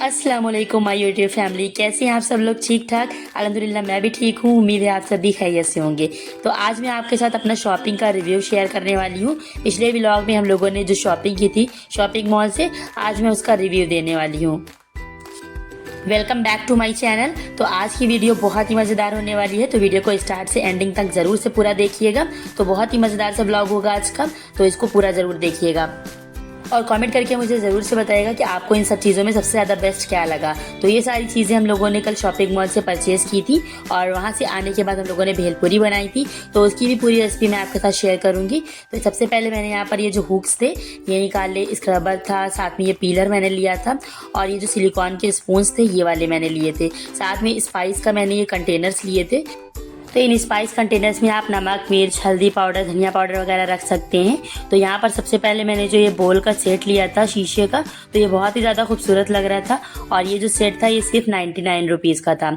अस्सलाम वालेकुम my YouTube family, कैसे हैं आप सब लोग? ठीक ठाक, अल्हम्दुलिल्लाह मैं भी ठीक हूँ। उम्मीद है आप सब भी खैरियत से होंगे। तो आज मैं आपके साथ अपना शॉपिंग का रिव्यू शेयर करने वाली हूँ। पिछले व्लॉग में हम लोगों ने जो शॉपिंग की थी शॉपिंग मॉल से, आज मैं उसका रिव्यू देने वाली हूँ। Welcome back to my channel. तो आज की वीडियो बहुत ही मज़ेदार होने वाली है, तो वीडियो को स्टार्ट से एंडिंग तक ज़रूर से पूरा देखिएगा। तो बहुत ही मज़ेदार सा व्लॉग होगा आज का, तो इसको पूरा ज़रूर देखिएगा और कमेंट करके मुझे ज़रूर से बताइएगा कि आपको इन सब चीज़ों में सबसे ज़्यादा बेस्ट क्या लगा। तो ये सारी चीज़ें हम लोगों ने कल शॉपिंग मॉल से परचेज़ की थी और वहाँ से आने के बाद हम लोगों ने भेलपुरी बनाई थी, तो उसकी भी पूरी रेसिपी मैं आपके साथ शेयर करूँगी। तो सबसे पहले मैंने यहाँ पर ये जो हुक्स थे ये निकाल ले, स्क्रबर था, साथ में ये पीलर मैंने लिया था और ये जो सिलिकॉन के स्पून्स थे ये वाले मैंने लिए थे। साथ में स्पाइस का मैंने ये कंटेनर्स लिए थे। तो इन स्पाइस कंटेनर्स में आप नमक, मिर्च, हल्दी पाउडर, धनिया पाउडर वगैरह रख सकते हैं। तो यहाँ पर सबसे पहले मैंने जो ये बोल का सेट लिया था शीशे का, तो ये बहुत ही ज़्यादा खूबसूरत लग रहा था और ये जो सेट था ये सिर्फ 99 रुपीज़ का था।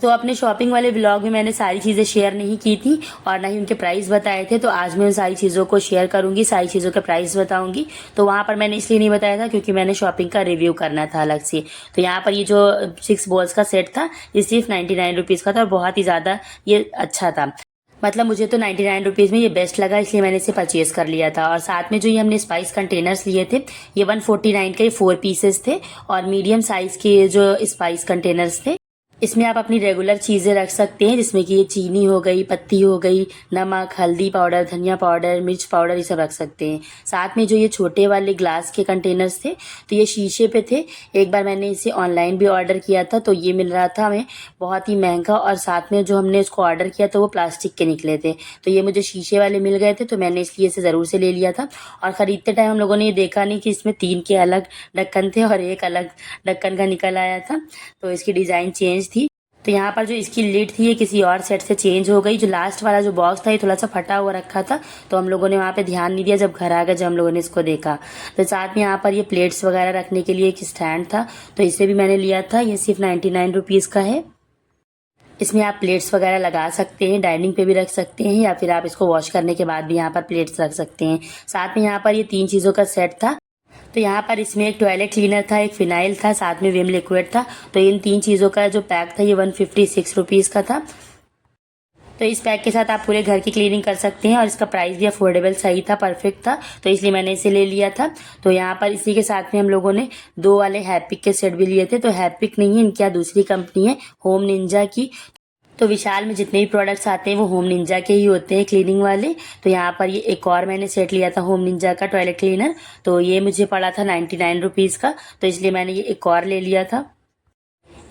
तो अपने शॉपिंग वाले व्लॉग में मैंने सारी चीज़ें शेयर नहीं की थी और ना ही उनके प्राइस बताए थे, तो आज मैं उन सारी चीज़ों को शेयर करूंगी, सारी चीज़ों के प्राइस बताऊंगी। तो वहाँ पर मैंने इसलिए नहीं बताया था क्योंकि मैंने शॉपिंग का रिव्यू करना था अलग से। तो यहाँ पर ये जो 6 बॉल्स का सेट था ये सिर्फ 99 रुपीज़ का था और बहुत ही ज़्यादा ये अच्छा था। मतलब मुझे तो 99 रुपीज़ में ये बेस्ट लगा, इसलिए मैंने इसे परचेज़ कर लिया था। और साथ में जो ये हमने स्पाइस कंटेनर्स लिए थे ये 149 के 4 पीसेस थे और मीडियम साइज़ के जो स्पाइस कंटेनर्स थे। इसमें आप अपनी रेगुलर चीज़ें रख सकते हैं, जिसमें कि ये चीनी हो गई, पत्ती हो गई, नमक, हल्दी पाउडर, धनिया पाउडर, मिर्च पाउडर, ये सब रख सकते हैं। साथ में जो ये छोटे वाले ग्लास के कंटेनर्स थे तो ये शीशे पे थे। एक बार मैंने इसे ऑनलाइन भी ऑर्डर किया था तो ये मिल रहा था हमें बहुत ही महंगा, और साथ में जो हमने इसको ऑर्डर किया था वो प्लास्टिक के निकले थे। तो ये मुझे शीशे वाले मिल गए थे तो मैंने इसलिए इसे ज़रूर से ले लिया था। और ख़रीदते टाइम हम लोगों ने ये देखा नहीं कि इसमें 3 के अलग ढक्कन थे और एक अलग ढक्कन का निकल आया था, तो इसकी डिज़ाइन चेंज थी। तो यहाँ पर जो इसकी लिड थी ये किसी और सेट से चेंज हो गई। जो लास्ट वाला जो बॉक्स था ये थोड़ा सा फटा हुआ रखा था, तो हम लोगों ने वहाँ पे ध्यान नहीं दिया। जब घर आ गए जब हम लोगों ने इसको देखा, तो साथ में यहाँ पर ये प्लेट्स वगैरह रखने के लिए एक स्टैंड था, तो इसे भी मैंने लिया था। ये सिर्फ 99 रुपीज़ का है। इसमें आप प्लेट्स वगैरह लगा सकते हैं, डाइनिंग पे भी रख सकते हैं या फिर आप इसको वॉश करने के बाद भी यहाँ पर प्लेट्स रख सकते हैं। साथ में यहाँ पर ये 3 चीज़ों का सेट था। तो यहाँ पर इसमें एक टॉयलेट क्लीनर था, एक फिनाइल था, साथ में विम लिक्विड था। तो इन 3 चीज़ों का जो पैक था ये 156 रुपीज़ का था। तो इस पैक के साथ आप पूरे घर की क्लीनिंग कर सकते हैं और इसका प्राइस भी अफोर्डेबल सही था, परफेक्ट था, तो इसलिए मैंने इसे ले लिया था। तो यहाँ पर इसी के साथ में हम लोगों ने 2 वाले हैपिक के सेट भी लिए थे। तो हैपिक नहीं है, इनकी यहाँ दूसरी कंपनी है होम निंजा की। तो विशाल में जितने भी प्रोडक्ट्स आते हैं वो होम निंजा के ही होते हैं क्लीनिंग वाले। तो यहाँ पर ये एक और मैंने सेट लिया था होम निंजा का टॉयलेट क्लीनर, तो ये मुझे पड़ा था 99 रुपीज़ का, तो इसलिए मैंने ये एक और ले लिया था।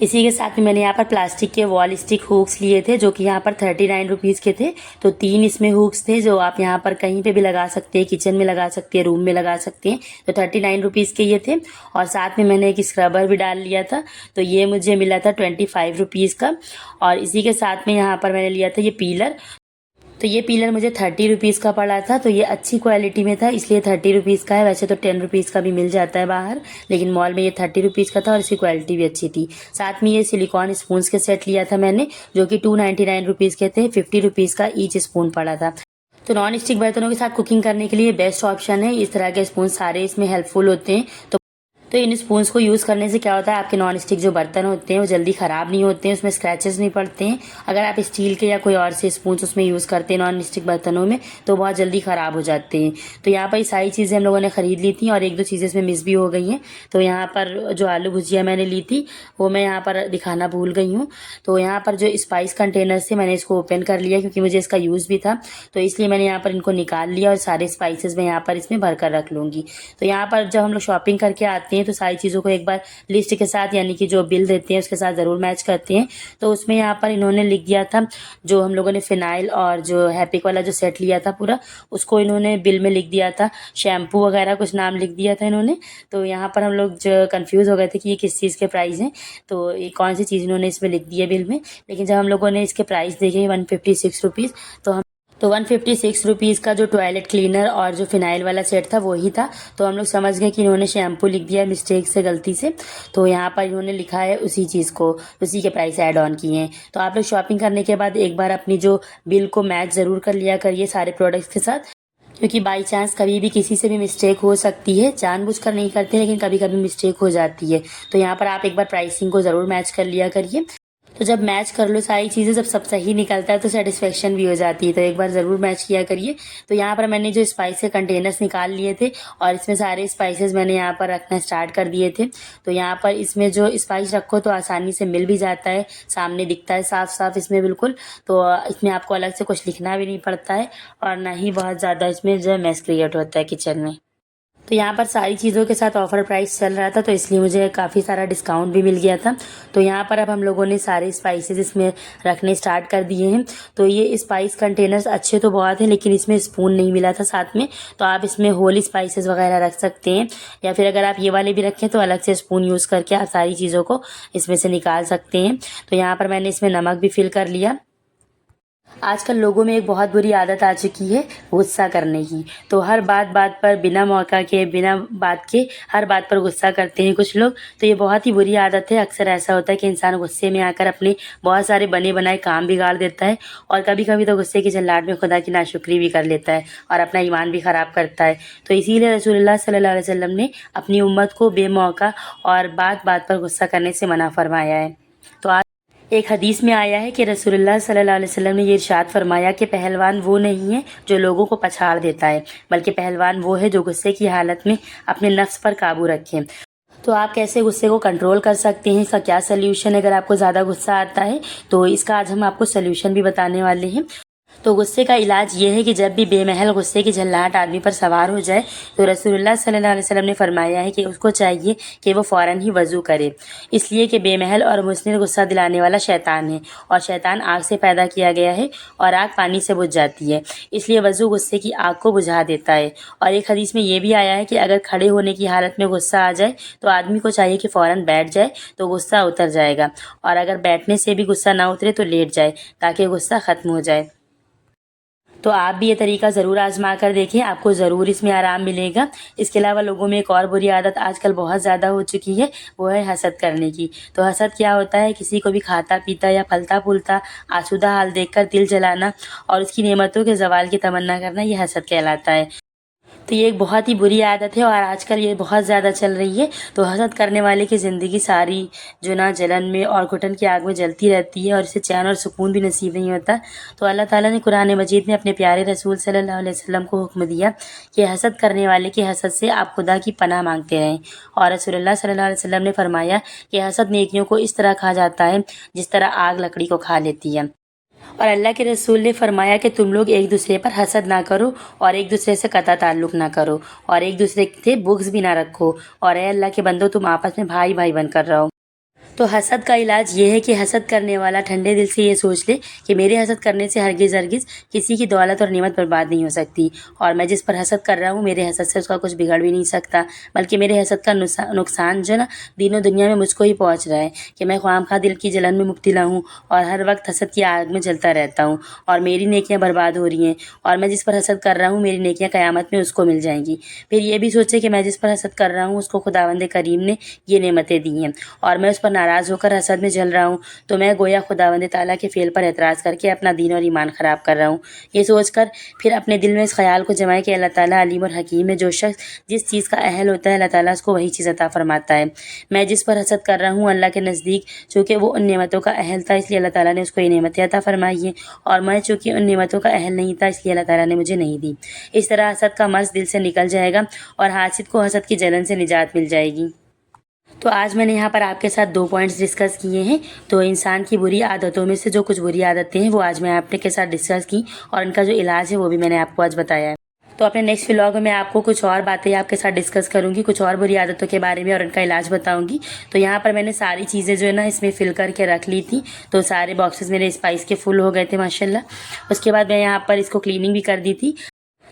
इसी के साथ में मैंने यहाँ पर प्लास्टिक के वॉल स्टिक हुक्स लिए थे जो कि यहाँ पर 39 रुपीज़ के थे। तो 3 इसमें हुक्स थे जो आप यहाँ पर कहीं पे भी लगा सकते हैं, किचन में लगा सकते हैं, रूम में लगा सकते हैं। तो 39 रुपीज़ के ये थे। और साथ में मैंने एक स्क्रबर भी डाल लिया था, तो ये मुझे मिला था 25 रुपीज़ का। और इसी के साथ में यहाँ पर मैंने लिया था ये पीलर, तो ये पीलर मुझे 30 रुपीज़ का पड़ा था। तो ये अच्छी क्वालिटी में था इसलिए 30 रुपीज़ का है। वैसे तो 10 रुपीज़ का भी मिल जाता है बाहर, लेकिन मॉल में ये 30 रुपीज़ का था और इसकी क्वालिटी भी अच्छी थी। साथ में ये सिलिकॉन स्पून्स के सेट लिया था मैंने, जो कि 299 रुपीज़ के थे। 50 रुपीज़ का ईच स्पून पड़ा था। तो नॉन स्टिक बर्तनों के साथ कुकिंग करने के लिए बेस्ट ऑप्शन है। इस तरह के स्पून सारे इसमें हेल्पफुल होते हैं। तो इन स्पून्स को यूज़ करने से क्या होता है, आपके नॉन स्टिक जो बर्तन होते हैं वो जल्दी ख़राब नहीं होते हैं, उसमें स्क्रैचेस नहीं पड़ते हैं। अगर आप स्टील के या कोई और से स्पून्स उसमें यूज़ करते हैं नॉन स्टिक बर्तनों में तो बहुत जल्दी ख़राब हो जाते हैं। तो यहाँ पर ये सारी चीज़ें हम लोगों ने ख़रीद ली थी और 1-2 चीज़ें इसमें मिस भी हो गई हैं। तो यहाँ पर जो आलू भुजिया मैंने ली थी वो मैं यहाँ पर दिखाना भूल गई हूँ। तो यहाँ पर जो स्पाइस कंटेनर्स थे मैंने इसको ओपन कर लिया क्योंकि मुझे इसका यूज़ भी था, तो इसलिए मैंने यहाँ पर इनको निकाल लिया और सारे स्पाइसेस मैं यहाँ पर इसमें भर कर रख लूँगी। तो यहाँ पर जब हम लोग शॉपिंग करके आते हैं तो सारी चीज़ों को एक बार लिस्ट के साथ, यानी कि जो बिल देते हैं उसके साथ ज़रूर मैच करते हैं। तो उसमें यहाँ पर इन्होंने लिख दिया था, जो हम लोगों ने फिनाइल और जो हैपिक वाला जो सेट लिया था पूरा, उसको इन्होंने बिल में लिख दिया था, शैम्पू वगैरह कुछ नाम लिख दिया था इन्होंने। तो यहाँ पर हम लोग जो कन्फ्यूज़ हो गए थे कि ये किस चीज़ के प्राइस हैं, तो ये कौन सी चीज़ इन्होंने इसमें लिख दी है बिल में। लेकिन जब हम लोगों ने इसके प्राइस देखे 156 रुपीज़, तो 156 रुपीज़ का जो टॉयलेट क्लीनर और जो फिनाइल वाला सेट था वही था। तो हम लोग समझ गए कि इन्होंने शैम्पू लिख दिया मिस्टेक से, गलती से। तो यहाँ पर इन्होंने लिखा है उसी चीज़ को, उसी के प्राइस ऐड ऑन किए हैं। तो आप लोग शॉपिंग करने के बाद एक बार अपनी जो बिल को मैच ज़रूर कर लिया करिए सारे प्रोडक्ट्स के साथ, क्योंकि बाई चांस कभी भी किसी से भी मिस्टेक हो सकती है, जानबूझकर नहीं करते लेकिन कभी कभी मिस्टेक हो जाती है। तो यहाँ पर आप एक बार प्राइसिंग को ज़रूर मैच कर लिया करिए। तो जब मैच कर लो सारी चीज़ें, जब सब सही निकलता है तो सेटिस्फेक्शन भी हो जाती है। तो एक बार ज़रूर मैच किया करिए। तो यहाँ पर मैंने जो स्पाइस के कंटेनर्स निकाल लिए थे और इसमें सारे स्पाइसेस मैंने यहाँ पर रखना स्टार्ट कर दिए थे। तो यहाँ पर इसमें जो स्पाइस रखो तो आसानी से मिल भी जाता है, सामने दिखता है साफ साफ इसमें बिल्कुल। तो इसमें आपको अलग से कुछ लिखना भी नहीं पड़ता है और ना ही बहुत ज़्यादा इसमें जो है मैस क्रिएट होता है किचन में। तो यहाँ पर सारी चीज़ों के साथ ऑफर प्राइस चल रहा था तो इसलिए मुझे काफ़ी सारा डिस्काउंट भी मिल गया था। तो यहाँ पर अब हम लोगों ने सारे स्पाइसेस इसमें रखने स्टार्ट कर दिए हैं। तो ये स्पाइस कंटेनर्स अच्छे तो बहुत हैं लेकिन इसमें स्पून नहीं मिला था साथ में। तो आप इसमें होल स्पाइसेस वगैरह रख सकते हैं या फिर अगर आप ये वाले भी रखें तो अलग से स्पून यूज़ करके आप सारी चीज़ों को इसमें से निकाल सकते हैं। तो यहाँ पर मैंने इसमें नमक भी फिल कर लिया। आजकल लोगों में एक बहुत बुरी आदत आ चुकी है गुस्सा करने की। तो हर बात बात पर बिना मौका के, बिना बात के हर बात पर गुस्सा करते हैं कुछ लोग। तो ये बहुत ही बुरी आदत है। अक्सर ऐसा होता है कि इंसान गुस्से में आकर अपने बहुत सारे बने बनाए काम बिगाड़ देता है और कभी कभी तो गुस्से की झल्लाट में खुदा की नाशुक्री भी कर लेता है और अपना ईमान भी ख़राब करता है। तो इसीलिए रसूलुल्लाह सल्लल्लाहु अलैहि वसल्लम ने अपनी उम्मत को बेमौका और बात बात पर गुस्सा करने से मना फरमाया है। तो एक हदीस में आया है कि रसूलुल्लाह सल्लल्लाहु अलैहि वसल्लम ने ये इरशाद फरमाया कि पहलवान वो नहीं है जो लोगों को पछाड़ देता है, बल्कि पहलवान वो है जो गुस्से की हालत में अपने नफ्स पर काबू रखे। तो आप कैसे गुस्से को कंट्रोल कर सकते हैं, इसका क्या सल्यूशन है अगर आपको ज़्यादा गुस्सा आता है, तो इसका आज हम आपको सल्यूशन भी बताने वाले हैं। तो गुस्से का इलाज ये है कि जब भी बेमहल गुस्से की झल्लाहट आदमी पर सवार हो जाए तो रसूलुल्लाह सल्लल्लाहु अलैहि वसल्लम ने फरमाया है कि उसको चाहिए कि वो फ़ौरन ही वज़ू करे, इसलिए कि बेमहल और मुस्निद गुस्सा दिलाने वाला शैतान है और शैतान आग से पैदा किया गया है और आग पानी से बुझ जाती है, इसलिए वज़ू गुस्से की आग को बुझा देता है। और एक हदीस में ये भी आया है कि अगर खड़े होने की हालत में गुस्सा आ जाए तो आदमी को चाहिए कि फ़ौरन बैठ जाए तो गुस्सा उतर जाएगा, और अगर बैठने से भी गुस्सा ना उतरे तो लेट जाए ताकि गुस्सा ख़त्म हो जाए। तो आप भी ये तरीका ज़रूर आजमा कर देखें, आपको ज़रूर इसमें आराम मिलेगा। इसके अलावा लोगों में एक और बुरी आदत आजकल बहुत ज़्यादा हो चुकी है, वो है हसद करने की। तो हसद क्या होता है, किसी को भी खाता पीता या फलता फूलता आसूदा हाल देखकर दिल जलाना और उसकी नेमतों के ज़वाल की तमन्ना करना, ये हसद कहलाता है। तो ये एक बहुत ही बुरी आदत है और आजकल ये बहुत ज़्यादा चल रही है। तो हसद करने वाले की ज़िंदगी सारी जो ना जलन में और घुटन की आग में जलती रहती है और इसे चैन और सुकून भी नसीब नहीं होता। तो अल्लाह ताला ने कुरान मजीद में अपने प्यारे रसूल सल्लल्लाहु अलैहि वसल्लम को हुक्म दिया कि हसद करने वाले की हसद से आप खुदा की पनाह मांगते रहें। और रसूलुल्लाह सल्लल्लाहु अलैहि वसल्लम ने फरमाया कि हसद नेकियों को इस तरह खा जाता है जिस तरह आग लकड़ी को खा लेती है। और अल्लाह के रसूल ने फरमाया कि तुम लोग एक दूसरे पर हसद ना करो और एक दूसरे से कता ताल्लुक़ ना करो और एक दूसरे से बुग़्ज़ भी ना रखो, और ए अल्लाह के बंदो तुम आपस में भाई भाई बनकर रहो। तो हसद का इलाज ये है कि हसद करने वाला ठंडे दिल से ये सोच ले कि मेरे हसद करने से हरगिज़ किसी की दौलत और नेमत बर्बाद नहीं हो सकती, और मैं जिस पर हसद कर रहा हूँ मेरे हसद से उसका कुछ बिगड़ भी नहीं सकता, बल्कि मेरे हसद का नुकसान जो ना दीनों दुनिया में मुझको ही पहुँच रहा है कि मैं ख्वामखा दिल की जलन में मुब्तला हूँ और हर वक्त हसद की आग में जलता रहता हूँ और मेरी नेकियाँ बर्बाद हो रही हैं, और मैं जिस पर हसद कर रहा हूँ मेरी नेकियाँ क़यामत में उसको मिल जाएंगी। फिर ये भी सोचे कि मैं जिस पर हसद कर रहा हूँ उसको खुदावंद करीम ने ये नेमतें दी हैं और मैं उस पर नाराज़ होकर हसद में जल रहा हूँ, तो मैं गोया खुदावंद ताला के फ़ेल पर एतराज़ करके अपना दीन और ईमान ख़राब कर रहा हूँ। ये सोचकर फिर अपने दिल में इस ख्याल को जमाए कि अल्लाह ताला अलीम और हकीम है, जो शख्स जिस चीज़ का अहल होता है अल्लाह ताला उसको वही चीज़ अता फरमाता है। मैं जिस पर हसद कर रहा हूँ अल्लाह के नज़दीक चूँकि वो उन नेमतों का अहल था इसलिए अल्लाह ताला ने उसको ये नेमतें अता फरमाई हैं, और मैं चूँकि उन नेमतों का अहल नहीं था इसलिए अल्लाह ताला ने मुझे नहीं दी। इस तरह हसद का मर्ज़ दिल से निकल जाएगा और हासिद को हसद की जलन से निजात मिल जाएगी। तो आज मैंने यहाँ पर आपके साथ 2 पॉइंट्स डिस्कस किए हैं। तो इंसान की बुरी आदतों में से जो कुछ बुरी आदतें हैं वो आज मैं आपके साथ डिस्कस की और इनका जो इलाज है वो भी मैंने आपको आज बताया है। तो अपने नेक्स्ट व्लॉग में मैं आपको कुछ और बातें आपके साथ डिस्कस करूंगी, कुछ और बुरी आदतों के बारे में और इनका इलाज बताऊंगी। तो यहाँ पर मैंने सारी चीज़ें जो है ना इसमें फिल करके रख ली थी, तो सारे बॉक्सेस मेरे स्पाइस के फुल हो गए थे माशाल्लाह। उसके बाद मैं यहाँ पर इसको क्लीनिंग भी कर दी थी।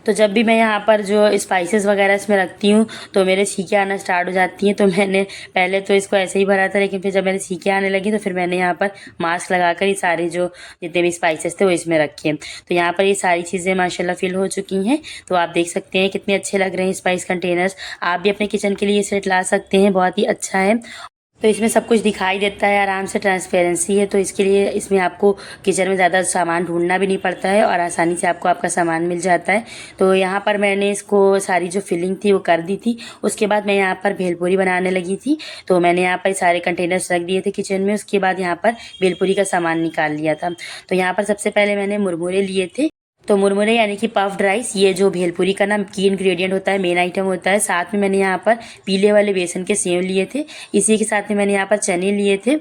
तो जब भी मैं यहाँ पर जो स्पाइसेस वगैरह इसमें रखती हूँ तो मेरे छींकें आना स्टार्ट हो जाती हैं। तो मैंने पहले तो इसको ऐसे ही भरा था, लेकिन फिर जब मेरे छींकें आने लगी तो फिर मैंने यहाँ पर मास्क लगाकर ये सारे जो जितने भी स्पाइसेस थे वो इसमें रखे। तो यहाँ पर ये सारी चीज़ें माशाल्लाह फिल हो चुकी हैं। तो आप देख सकते हैं कितने अच्छे लग रहे हैं स्पाइस कंटेनर्स। आप भी अपने किचन के लिए सेट ला सकते हैं, बहुत ही अच्छा है। तो इसमें सब कुछ दिखाई देता है आराम से, ट्रांसपेरेंसी है, तो इसके लिए इसमें आपको किचन में ज़्यादा सामान ढूंढना भी नहीं पड़ता है और आसानी से आपको आपका सामान मिल जाता है। तो यहाँ पर मैंने इसको सारी जो फिलिंग थी वो कर दी थी। उसके बाद मैं यहाँ पर भेलपूरी बनाने लगी थी। तो मैंने यहाँ पर सारे कंटेनर्स रख दिए थे किचन में। उसके बाद यहाँ पर भेलपूरी का सामान निकाल लिया था। तो यहाँ पर सबसे पहले मैंने मुरमुरे लिए थे। तो मुरमुरे यानी कि पफ्ड राइस, ये जो भेलपूरी का ना की इंग्रेडिएंट होता है, मेन आइटम होता है। साथ में मैंने यहाँ पर पीले वाले बेसन के सेव लिए थे। इसी के साथ में मैंने यहाँ पर चने लिए थे।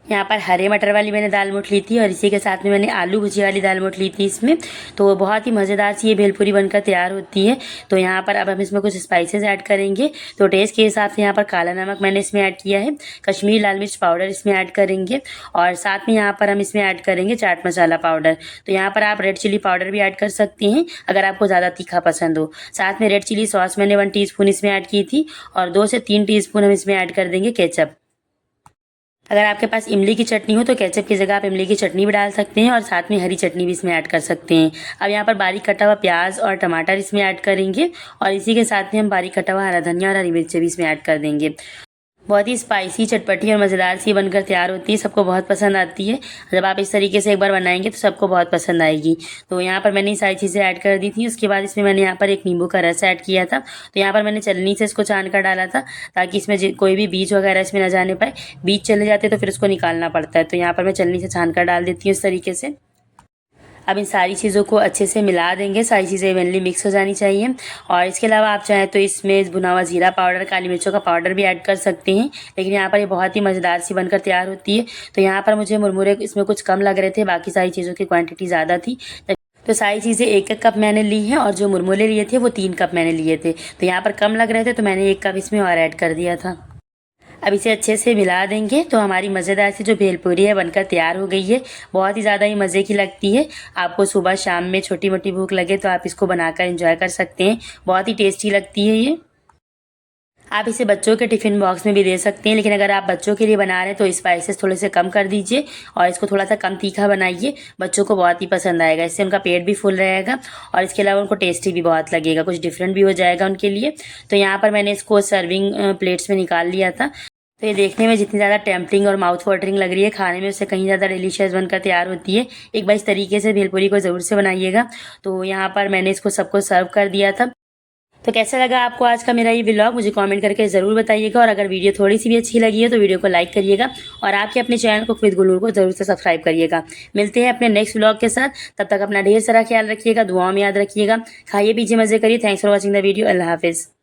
यहाँ पर हरे मटर वाली मैंने दाल मोठ ली थी और इसी के साथ में मैंने आलू भुजिया वाली दाल मोठ ली थी इसमें। तो बहुत ही मज़ेदार सी ये भेलपूरी बनकर तैयार होती है। तो यहाँ पर अब हम इसमें कुछ स्पाइसेस ऐड करेंगे। तो टेस्ट के हिसाब से यहाँ पर काला नमक मैंने इसमें ऐड किया है, कश्मीरी लाल मिर्च पाउडर इसमें ऐड करेंगे और साथ में यहाँ पर हम इसमें ऐड करेंगे चाट मसाला पाउडर। तो यहाँ पर आप रेड चिली पाउडर भी ऐड कर सकते हैं अगर आपको ज़्यादा तीखा पसंद हो। साथ में रेड चिली सॉस मैंने 1 टीस्पून इसमें ऐड की थी और 2 से 3 टीस्पून हम इसमें ऐड कर देंगे केचप। अगर आपके पास इमली की चटनी हो तो केचप की जगह आप इमली की चटनी भी डाल सकते हैं और साथ में हरी चटनी भी इसमें ऐड कर सकते हैं। अब यहाँ पर बारीक कटा हुआ प्याज और टमाटर इसमें ऐड करेंगे और इसी के साथ में हम बारीक कटा हुआ हरा धनिया और हरी मिर्च भी इसमें ऐड कर देंगे। बहुत ही स्पाइसी, चटपटी और मज़ेदार सी बनकर तैयार होती है। सबको बहुत पसंद आती है। जब आप इस तरीके से एक बार बनाएंगे तो सबको बहुत पसंद आएगी। तो यहाँ पर मैंने सारी चीज़ें ऐड कर दी थी। उसके बाद इसमें मैंने यहाँ पर एक नींबू का रस ऐड किया था। तो यहाँ पर मैंने छलनी से इसको छान कर डाला था ताकि इसमें कोई भी बीज वगैरह इसमें न जाने पाए। बीज चले जाते तो फिर उसको निकालना पड़ता है। तो यहाँ पर मैं छलनी से छान कर डाल देती हूँ इस तरीके से। अब इन सारी चीज़ों को अच्छे से मिला देंगे। सारी चीज़ें इवनली मिक्स हो जानी चाहिए और इसके अलावा आप चाहें तो इसमें भुना हुआ जीरा पाउडर, काली मिर्चों का पाउडर भी ऐड कर सकते हैं। लेकिन यहाँ पर ये बहुत ही मज़ेदार सी बनकर तैयार होती है। तो यहाँ पर मुझे मुरमुरे इसमें कुछ कम लग रहे थे, बाकी सारी चीज़ों की क्वांटिटी ज़्यादा थी। तो सारी चीज़ें 1-1 कप मैंने ली हैं और जो मुरमुरे लिए थे वो 3 कप मैंने लिए थे। तो यहाँ पर कम लग रहे थे तो मैंने 1 कप इसमें और ऐड कर दिया था। अब इसे अच्छे से मिला देंगे। तो हमारी मज़ेदार सी जो भेलपूरी है बनकर तैयार हो गई है। बहुत ही ज़्यादा ही मज़े की लगती है। आपको सुबह शाम में छोटी मोटी भूख लगे तो आप इसको बनाकर एंजॉय कर सकते हैं। बहुत ही टेस्टी लगती है ये। आप इसे बच्चों के टिफ़िन बॉक्स में भी दे सकते हैं, लेकिन अगर आप बच्चों के लिए बना रहे हैं तो स्पाइसेस थोड़े से कम कर दीजिए और इसको थोड़ा सा कम तीखा बनाइए। बच्चों को बहुत ही पसंद आएगा। इससे उनका पेट भी फुल रहेगा और इसके अलावा उनको टेस्टी भी बहुत लगेगा, कुछ डिफरेंट भी हो जाएगा उनके लिए। तो यहाँ पर मैंने इसको सर्विंग प्लेट्स में निकाल लिया था। तो ये देखने में जितनी ज़्यादा टेम्पटिंग और माउथ वाटरिंग लग रही है, खाने में उससे कहीं ज़्यादा डिलीशियस बनकर तैयार होती है। एक बार इस तरीके से भेलपूरी को ज़रूर से बनाइएगा। तो यहाँ पर मैंने इसको सबको सर्व कर दिया था। तो कैसा लगा आपको आज का मेरा ये व्लॉग, मुझे कमेंट करके ज़रूर बताइएगा। और अगर वीडियो थोड़ी सी भी अच्छी लगी है तो वीडियो को लाइक करिएगा और आपके अपने चैनल को विद गुलूर को ज़रूर से सब्सक्राइब करिएगा। मिलते हैं अपने नेक्स्ट व्लॉग के साथ। तब तक अपना ढेर सारा ख्याल रखिएगा, दुआओं में याद रखिएगा। खाइए पीजिए, मज़े करिए। Thanks for watching the video. अल्लाह हाफिज़।